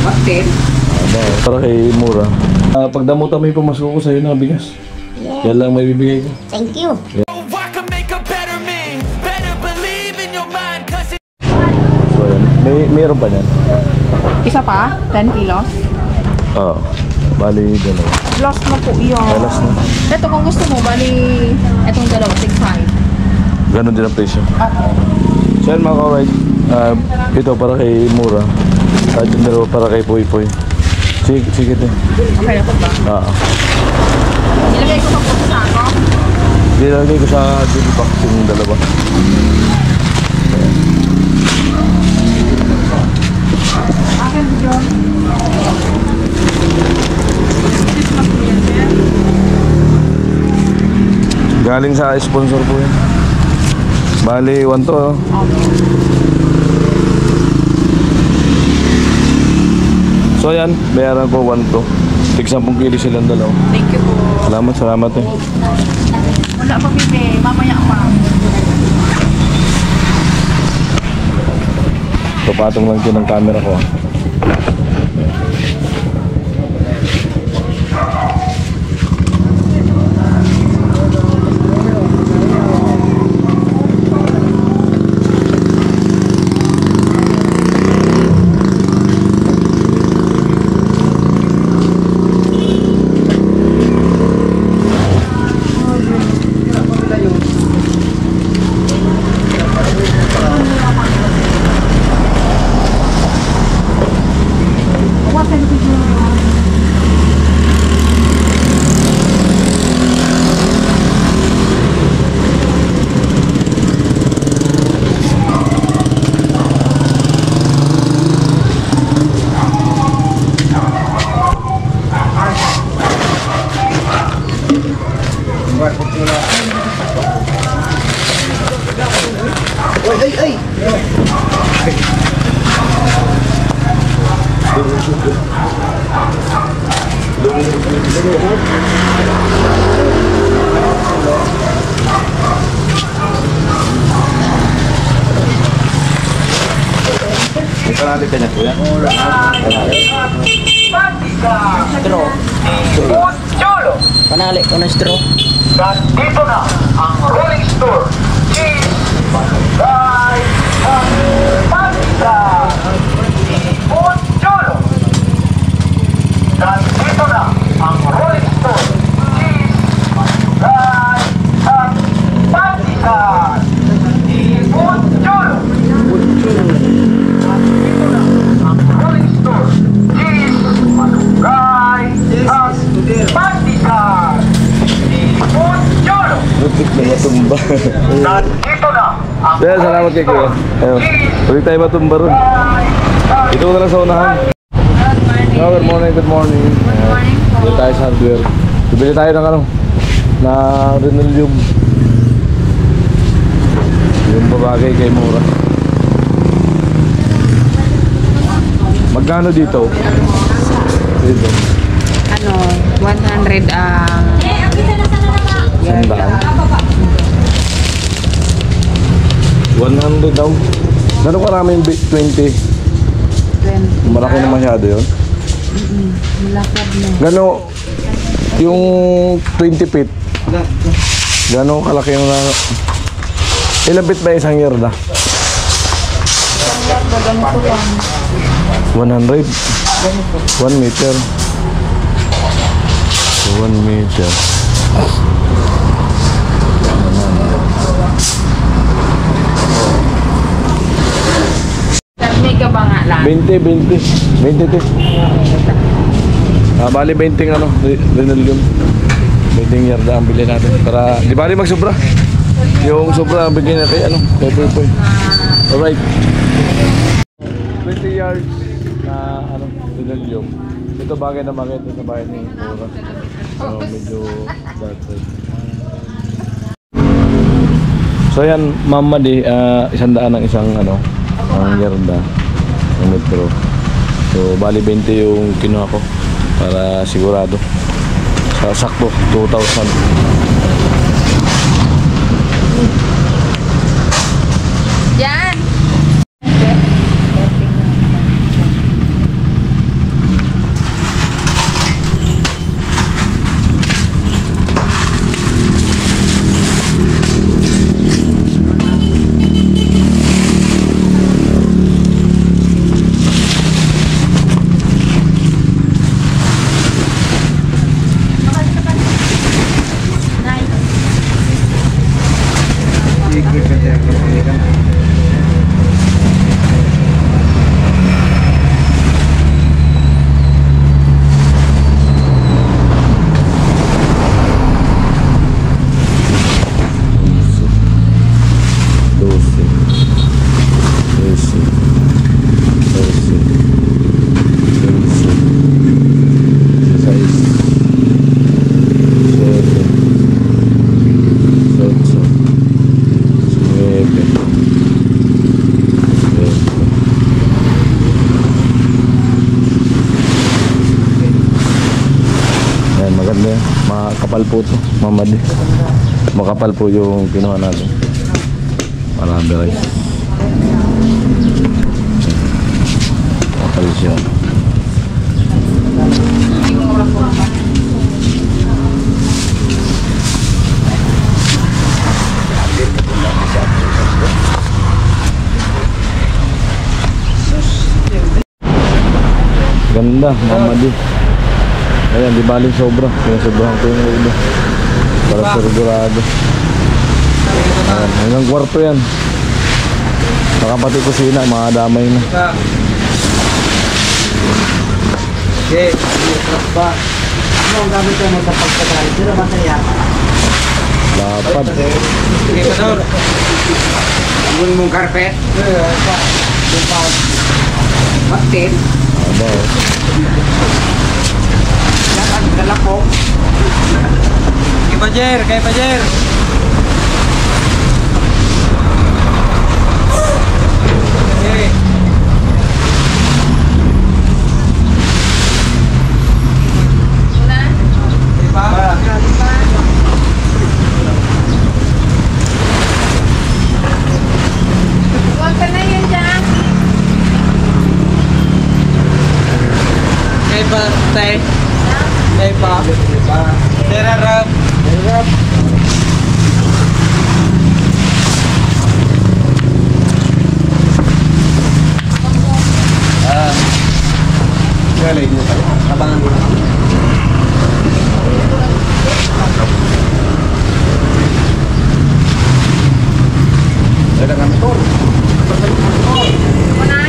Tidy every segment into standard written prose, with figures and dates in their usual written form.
Bakit? Para kay Mura. Pag damutan mo yung pamasko ko sa'yo na bigas. Yeah. Yan lang may bibigay ko. Thank you. Yeah. So yan, mayroon pa niyan? Isa pa? 10 kilos? Oo. Bali, dalawa. Lost na po yun. Last na. Ito kung gusto mo, bali, itong dalawa, 6.5. Ganon din ang presyo. Okay. So yan mga ka-right. Ito para kay Mura. At yung dalawa para kay Poy Poy. Sige din. Okay na po ba? Oo. Nilagay ko pa po sa ako. Nilagay ko sa Digibox yung dalawa. Akin yun. Galing sa sponsor po yan. Bali, 1 to. Oh. So yan, bayaran ko 1 to. Tig 10 kilo silang dalaw. Thank you po. Salamat eh. Wala pa bibi, mamaya pa. Papatong lang din ng camera ko. Panali ka niya kuya? Straw. Panali ko na straw. Dito na ang Rolling Store. Cheese, Malunggay, Pasta, Ipon Cholo. Dito na ang Rolling Store. Cheese, Malunggay, Pasta, Ipon Cholo. Dito na ang Rolling Store. Cheese, Malunggay, Pasta. Butik na matumba. Dito na ang Kaya salamat kay kuya. Ayun. Ulit tayo matumba ron. Ito na lang sa unahan. Good morning. Good morning. Dito tayo sa hardware. Bibili tayo ng ano? Na Renolium. Yung babagay kay Mura. Magkano dito? Dito. Ano, 100 ang... Sandaan. 100 daw. Gano'ng karami yung 20? 20. Malaki na masyado yun. Malakad na. Gano'n yung 20 feet? Gano'n kalaki yung ilang feet ba isang yarda? Isang yarda, ganito lang. 100? 1 meter. So 1 meter. May ka ba nga lang? 20 bali 20 ano, Renolium. 20 yarda ang bilhin natin para di bali magsobra. Yung sobra bigyan na kay ano, kay Poy. Alright. 20 yards na ano, Renolium. Ito bagay na market sa bahay ni Mura. So medyo dark side. So yan, Mama di 100 ang isang ano, ang yarda ng metro. So bali 20 yung kinuha ko para sigurado. Sakto 2,000. Yan! Maganda yan. Makapal po ito. Mamadi. Makapal po yung kinuha natin. Marami rice. Makapal siya. Ganda, mamadi. Ayan, di baling sobra. Pinasobrahan ko yung ulo. Para sigurado. Ayan, hanggang kwarto yan. Saka pati kusina, mga damay na. Okay, ba? Ano ang gamit mo sa pagkakalit? Sino masaya? Dapat. Sige pa doon. Amun mong karpet? Martin? Aba, oh. Yan ang dala ko. Kay Pajer! Okay. Huwag ka na yan dyan. Kay pa, tay. Kay pa. Derarap. Galing mo tayo. Abangan mo. Ada kantor. Muna.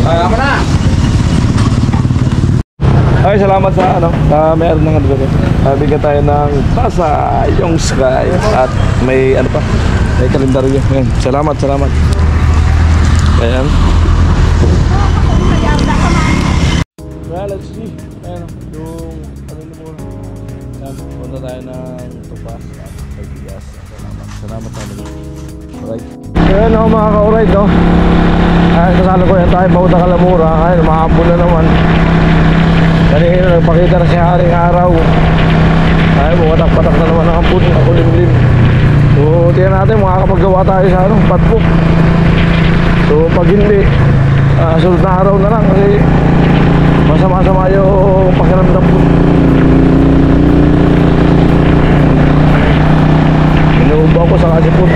Ako na. Ay, salamat sa ano, mayroon ng ano dito. Bigyan tayo ng tasa, yung sky, at may ano pa, may kalendaryo. Ayan, salamat. Ayan. Well, let's see. Ayan, yung ano na muna. Ayan, punta tayo ng tupas at may bigas. Salamat sa ano. Alright. Ayan ako mga ka-alright, no? Ayan, kasalo ko yan tayo, bawat Kalamura. Ayan, mahabol na naman. Kanina nagpakita na si Haring Araw. Ay, bumatak-patak na naman ang ampun, kulimlim. So, tiyan natin, makakapaggawa tayo sa ano, patbook. So, pag hindi, sunod na araw na lang kasi masama-sama yung pakiramdam ko. Inuubo ako sa kasipon.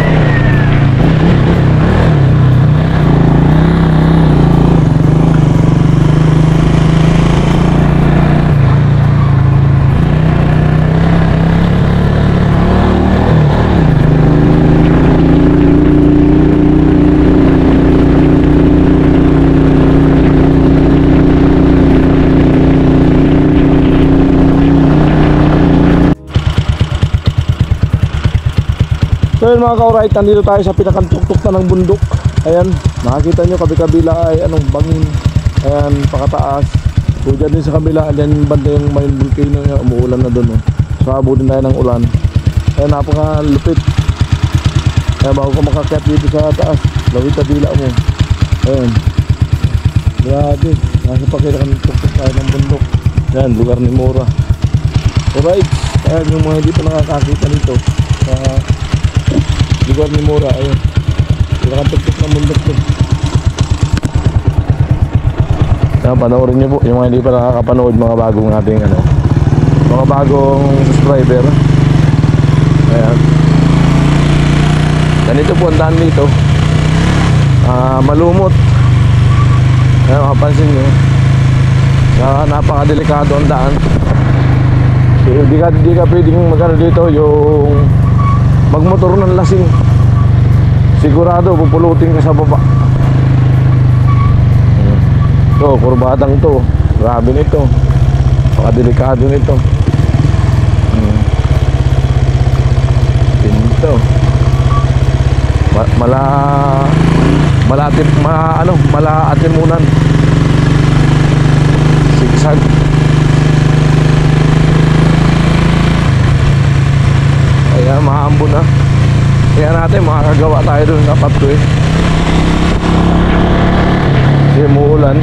So yun mga ka-alright, nandito tayo sa pinakantugtok na ng bundok. Ayan, makikita nyo kabi-kabila ay anong bangin. Ayan, pakataas. So dyan din sa kabila, dyan banda yung may volcano, umuulan na doon. So abutin tayo ng ulan. Ayan, napakalupit. Ayan, bago ka makakyat dito sa taas, lawit kabila mo. Ayan, grabe, nasa pinakantugtok tayo ng bundok. Ayan, lugar ni Mora. Alright, ayan yung mga hindi pa nakakakita nito sa lugar ni Mora. Ayun, pinakantugtok ng bundok to. Panoorin nyo po yung mga hindi pa nakakapanood, mga bagong ating ano, mga bagong subscriber. Ayan, ganito po ang daan dito. Malumot. Ayan, makapansin nyo, napakadelikado ang daan. So, di ka pwedeng magano dito yung magmotor ng lasing. Sigurado pupulutin ka sa baba. So, kurbadang to, grabe nito, napakadelikado nito. Pinto malaatimunan, sigsag. Kaya maambon na. Tingnan natin, makakagawa tayo doon ng apat ko eh. Kasi umuulan.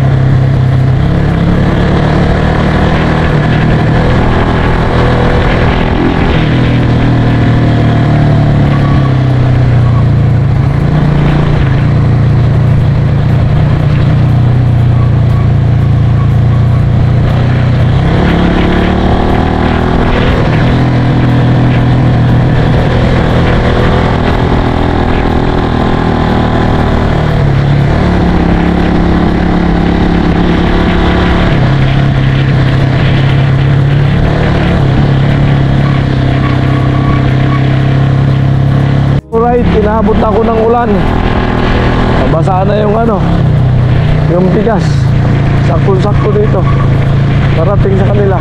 Alright, inabot ako ng ulan. Nabasa na yung ano, yung bigas. Sakto-sakto dito. Parating sa kanila.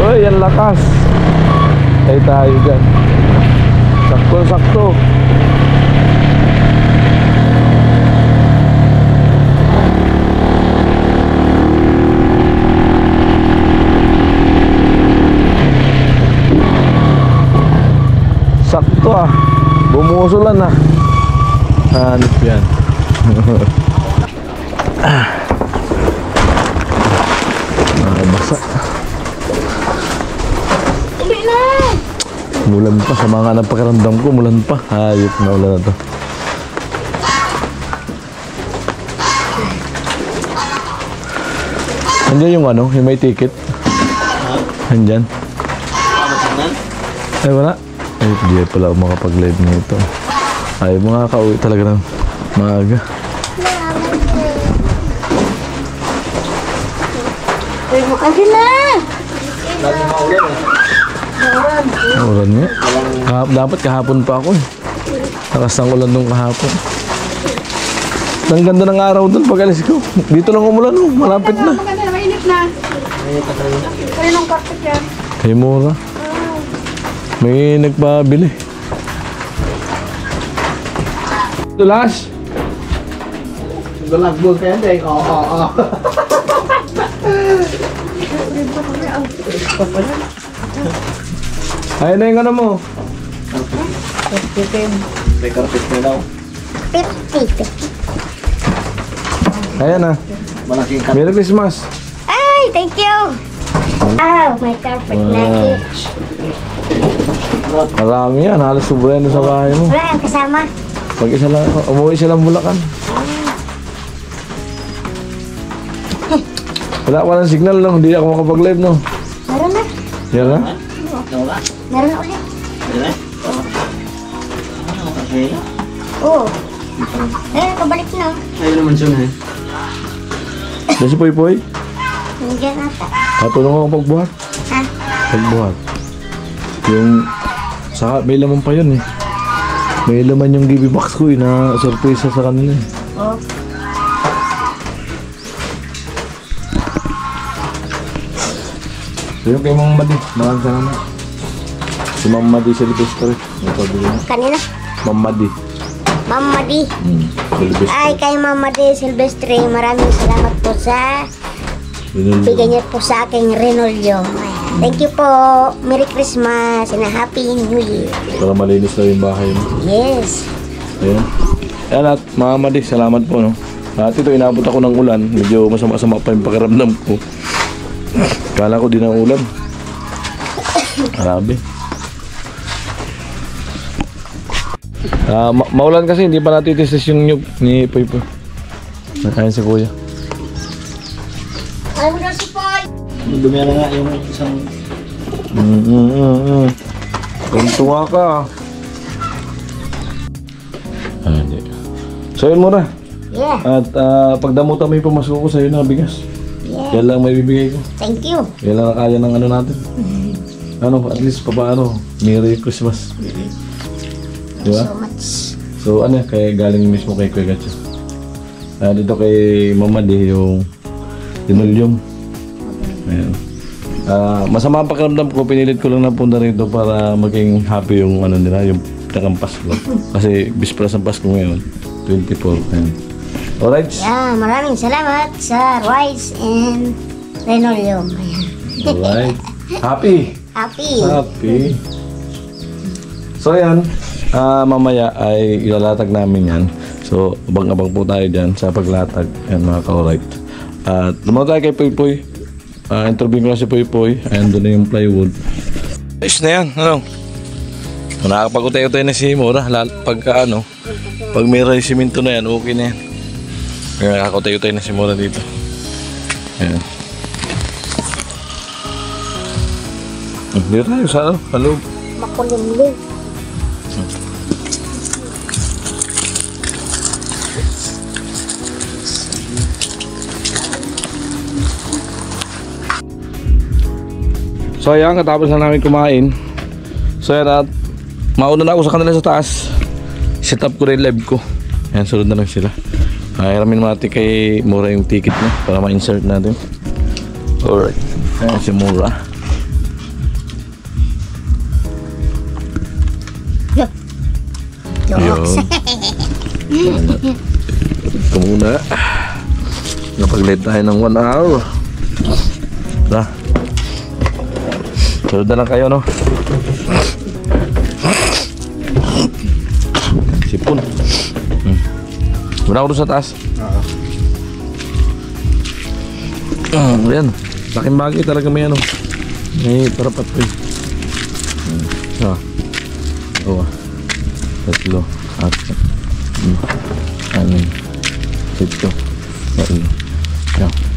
Uy, yan lakas. Ay tayo dyan. Sakto-sakto. Sakto ah. Bumusulan ah. Hanip yan. Basa. Hindi na! Mulan pa. Sa mga napakaramdam ko, mulan pa. Hayop na ulan na to. Andiyan yung ano, yung may ticket. Andiyan. Ay wala. Ay, hindi pala ako makapag-live nito. Ay, mga kauwi talaga ng maaga. Uy, kasi na! Ulan nga. Dapat kahapon pa ako eh. Lakas ng ulan nung kahapon. Ang ganda ng araw doon pag alis ko. Dito lang umulan oh, malapit na. Maganda na, mainit na. Kaya nung carpet yan. Kay mura. May nagpabili. Tulas? Galagbol ka yan, Dek. Oo. Ayun na yung ano mo. May karpet na daw. Ayan na. Malaking karpet. Merry Christmas. Ay, thank you. Oh, my carpet na. Marami yan. Halos sobrang sa bahay mo. Wala ang kasama. Pag isa lang, umuwi silang Bulacan. Wala pa ng signal no. Hindi ako makapag-live no. Meron na. Yan na. Meron na ulit. Okay. Oo. Kabalik na. Ayun naman siya na eh. Diyan si Poy Poy. Nandiyan ata. Katulong ako pagbuhat. Ha? Pagbuhat. Yung saka may laman pa yun eh. May laman yung GB box ko eh na surprise sa kanila eh. Oo. So yung kay Mang Madi, maraming salamat. Si Mang Madi Silvestre. Ito bigyan. Kanina. Mang Madi. Mama Di. Silvestre. Ay, kay Mama Di Silvestre, maraming salamat po sa bigyan niyo po sa aking Renolyo. Thank you po. Merry Christmas and a Happy New Year. Para malinis na yung bahay mo. Yes. Ayan. Ayan at mga Madi, salamat po no. At ito inabot ako ng ulan. Medyo masama-sama pa yung pakiramdam ko. Kala ko din ang ulan. Grabe. Maulan kasi hindi pa natitisis yung nyug ni Poy Poy. Nakain si Kuya. Ay, mo na si Poy. Dumi na nga yung isang... Tuntua ka. Hindi. So yun muna. Yeah. At pagdamutan mo yung pamasko ko sa'yo na bigas. Yeah. Yan lang may bibigay ko. Thank you. Yan lang kaya ng ano natin. Ano, at least papaano, Merry Christmas. Di ba? So much. So ano, kaya galing mismo kay Kuya Gatcho. Dito kay Mama Di yung linoleum. Ayan. Masama ang pakiramdam ko, pinilit ko lang na punta rito para maging happy yung ano nila, yung pinakang Pasko. Kasi bisperas ng Pasko ngayon, 24. Ayan. Alright. Yeah, maraming salamat sa rice and linoleum. Ayan. Alright. Happy. Happy. Happy. So ayan, mamaya ay ilalatag namin yan. So abang-abang po tayo dyan sa paglatag. Ayan mga ka-alright. At lumaw tayo kay Poy Poy. Interview ko na si Poy Poy. Ayan doon na yung plywood. Ayos na yan, ano? Nakakapag-utay-utay na si Mura. Pagka ano, pag may simento na yan, okay na yan. Kaya nakakutay-utay na si Mura dito. Ayan. Dito tayo sa ano, paloob. Makulimlim. So ayan, katapos na namin kumain. So ayan, at mauna na ako sa kanila sa taas. Set up ko rin live ko. Ayan, sunod na lang sila. Hiramin natin kay Mura yung ticket na para ma-insert natin. Alright. Ayan si Mura. Yun. Ito muna. Napag-late tayo ng 1 hour. Tara. Sunod na lang kayo, no? Sipon. Muna ako doon sa taas. Ayan. Laking bagay talaga may ano. May parapat ko eh. Dalawa. Tatlo. Apat. 5. 6. 7. 8.